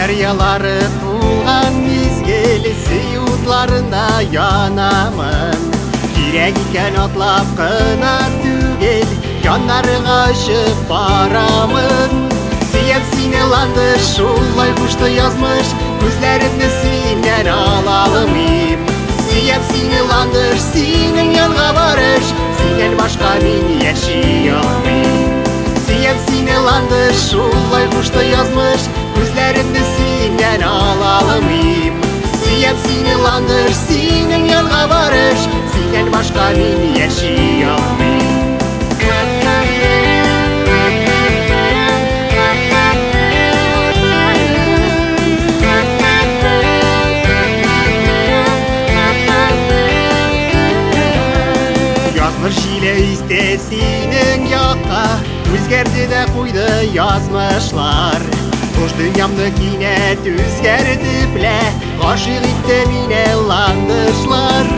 Дәрьялары тулған мезгіл сыйутларында янамын. Керек екен атлап қына түгел, янарыға ұшып барамын. Сүйеп сине ландыш, шулай құшты язмыш, күзләрімді синен ала алмыйм. Сүйеп сине ландыш, синен янға барыш, синен башқа мен яши алмыйм. Сүйеп сине ландыш, шулай құшты язмыш, күзләрімді синен ала алмыйм. Сүйеп сине ландыш, синен янға барыш, синен башқа мен яши алмыйм. Җиле исте синең якка, үзгәрде дә куйды язмышлар. Хуш дөньямны кинәт үзгәрде белә, гашыйк итте мине ландышлар.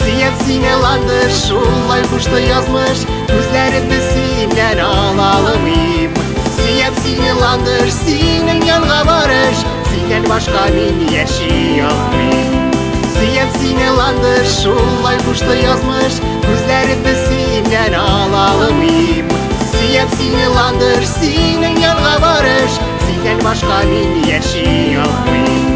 Сөеп сине ландыш, шулай кушты язмыш, күзләремне синнән ала алмыйм. Сөеп сине ландыш, синең янга барыш, синнән башка мин яши алмыйм. Сөеп сине ландыш, шулай кушты язмыш, күзләремне синнән ала алмыйм. Сөеп сине ландыш, синең янга барыш, синнән башка мин яши алмыйм.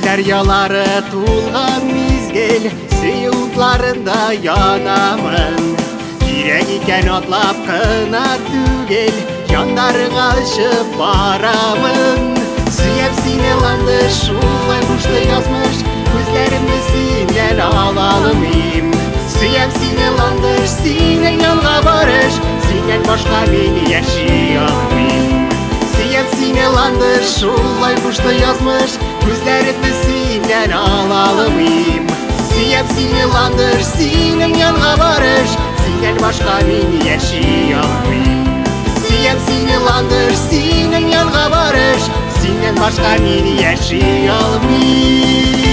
Дәрьялары тулған мезгіл сыйутларында янамын. Керек екен атлап қына түгел, яндарыңа ұшып барамын. Сөеп сине ландыш, шулай құшты язмыш, күзләремне синнән ала алмыйм. Сөеп сине ландыш, синең янга барыш, синнән башка мин яши алмыйм. Сөеп сине ландыш, шулай құшты язмыш, күзләремне синнән ала алмыйм. Сөеп сине ландыш, синең янга барыш, синнән башка мин яши алмыйм. Сөеп сине ландыш, синең янга барыш, синнән башка мин яши алмыйм.